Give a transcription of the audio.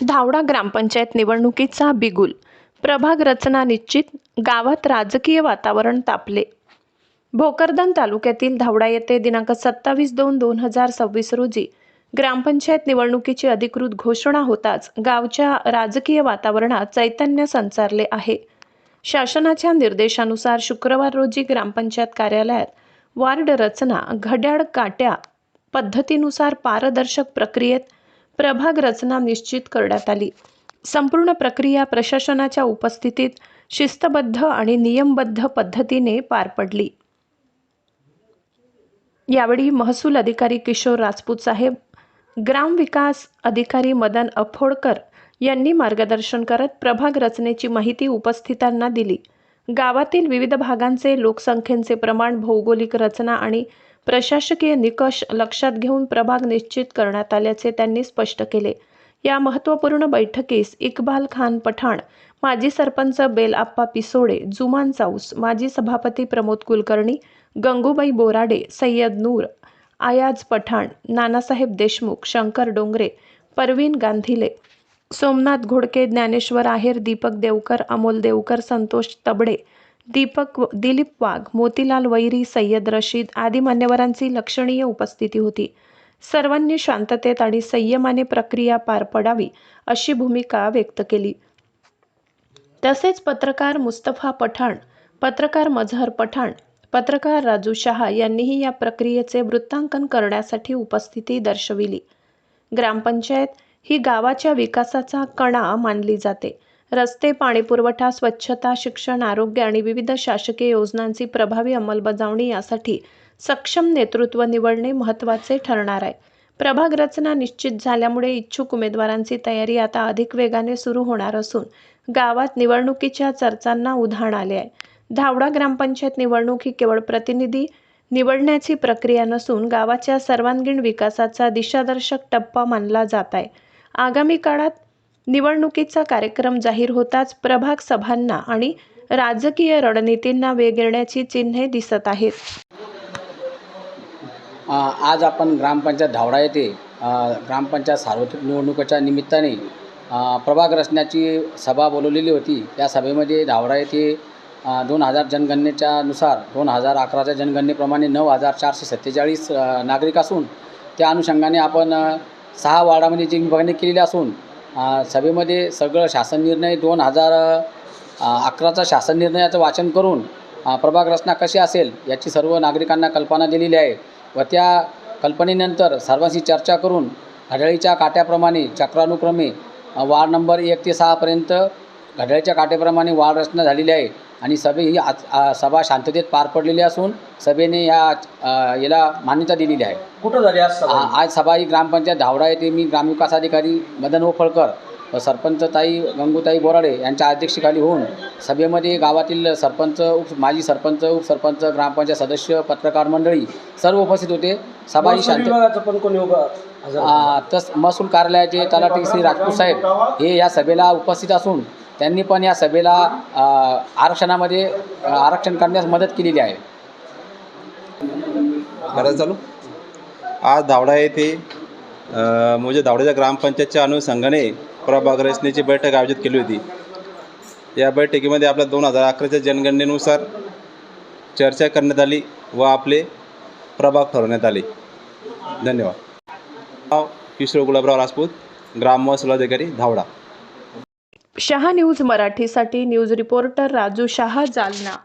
धावडा ग्रामपंचायत निवडणुकीचा बिगुल. प्रभाग रचना निश्चित. गावात राजकीय वातावरण तापले. भोकरदन तालुक्यातील धावडा येथे दिनांक 27/2/2026 रोजी ग्रामपंचायत निवडणुकीची अधिकृत घोषणा होताच गावच्या राजकीय वातावरणात चैतन्य संचारले आहे. शासनाच्या निर्देशानुसार शुक्रवार रोजी ग्रामपंचायत कार्यालयात वार्ड रचना घड्याळ काट्या पद्धतीनुसार पारदर्शक प्रक्रियेत प्रभाग रचना निश्चित करण्यात आली. संपूर्ण प्रक्रिया प्रशासनाच्या उपस्थितीत शिस्तबद्ध आणि नियमबद्ध पद्धतीने पार पडली. यावेळी महसूल अधिकारी किशोर राजपूत साहेब, ग्रामविकास अधिकारी मदन अफोडकर यांनी मार्गदर्शन करत प्रभाग रचनेची माहिती उपस्थितांना दिली. गावातील विविध भागांचे लोकसंख्येचे प्रमाण, भौगोलिक रचना आणि प्रशासकीय निकष लक्षात घेऊन प्रभाग निश्चित करण्यात आल्याचे त्यांनी स्पष्ट केले. या महत्त्वपूर्ण बैठकीस इक्बाल खान पठाण, माजी सरपंच बेलआप्पा पिसोडे, जुमान चाऊस, माजी सभापती प्रमोद कुलकर्णी, गंगूबाई बोराडे, सय्यद नूर, आयाज पठाण, नानासाहेब देशमुख, शंकर डोंगरे, परवीन गांधीले, सोमनाथ घोडके, ज्ञानेश्वर आहेर, दीपक देवकर, अमोल देवकर, संतोष तबडे, दिलीप वाघ, मोतीलाल वैरी, सय्यद रशीद आदी मान्यवरांची लक्षणीय उपस्थिती होती. सर्वांनी शांततेत आणि संयमाने प्रक्रिया पार पडावी अशी भूमिका व्यक्त केली. तसेच पत्रकार मुस्तफा पठाण, पत्रकार मझहर पठाण, पत्रकार राजू शहा यांनीही या प्रक्रियेचे वृत्तांकन करण्यासाठी उपस्थिती दर्शविली. ग्रामपंचायत ही गावाच्या विकासाचा कणा मानली जाते. रस्ते, पाणीपुरवठा, स्वच्छता, शिक्षण, आरोग्य आणि विविध शासकीय योजनांची प्रभावी अंमलबजावणी यासाठी सक्षम नेतृत्व निवडणे महत्त्वाचे ठरणार आहे. प्रभाग रचना निश्चित झाल्यामुळे इच्छुक उमेदवारांची तयारी आता अधिक वेगाने सुरू होणार असून गावात निवडणुकीच्या चर्चांना उधाण आले आहे. धावडा ग्रामपंचायत निवडणूक ही केवळ प्रतिनिधी निवडण्याची प्रक्रिया नसून गावाच्या सर्वांगीण विकासाचा दिशादर्शक टप्पा मानला जात आहे. आगामी काळात निवडणुकीचा कार्यक्रम जाहीर होताच प्रभाग सभांना आणि राजकीय रणनीतींना वेग येण्याची चिन्हे दिसत आहेत. आज आपण ग्रामपंचायत धावडा येथे ग्रामपंचायत सार्वत्रिक निवडणुकीच्या निमित्ताने प्रभाग रचण्याची सभा बोलवलेली होती. या सभेमध्ये धावडा येथे 2000 जनगणनेच्या नुसार 2011च्या जनगणनेप्रमाणे 9447 नागरिक असून त्या अनुषंगाने आपण 6 वार्डामध्ये जी विभागणी केलेली असून सभेमध्ये सगळं शासन निर्णय 2011चा शासन निर्णयाचं वाचन करून प्रभाग रचना कशी असेल याची सर्व नागरिकांना कल्पना दिलेली आहे व त्या कल्पनेनंतर सर्वांशी चर्चा करून घड्याळीच्या काट्याप्रमाणे चक्रानुक्रमे वार्ड नंबर 1 ते 6 पर्यंत घड्याळीच्या काट्याप्रमाणे वार्ड रचना झालेली आहे आणि ही सभा शांततेत पार पडलेली असून सभेने याला मान्यता दिलेली आहे. कुठं झाली आज सभा ही ग्रामपंचायत धावडा येथे मी ग्रामविकास अधिकारी मदन ओफळकर व सरपंच ताई गंगूताई बोराडे यांच्या अध्यक्षतेखाली होऊन सभेमध्ये गावातील सरपंच, माजी सरपंच, उपसरपंच, ग्रामपंचायत सदस्य, पत्रकार मंडळी सर्व उपस्थित होते. सभा ही शांत महसूल कार्यालयाचे तलाठी श्री राजपूत साहेब हे या सभेला उपस्थित असून त्यांनी पण या सभेला आरक्षण करण्यास मदत केलेली आहे. चालू आज धावडा येथे म्हणजे धावड्याच्या ग्रामपंचायतच्या अनुषंगाने प्रभाग रचनेची बैठक आयोजित केली होती. या बैठकीमध्ये आपल्या 2011च्या जनगणनेनुसार चर्चा करण्यात आली व आपले प्रभाग ठरवण्यात आले. धन्यवाद. किशोर गुलाबराव राजपूत, ग्राम महसूल अधिकारी धावडा. शहा न्यूज मराठीसाठी न्यूज रिपोर्टर राजू शहा, जालना.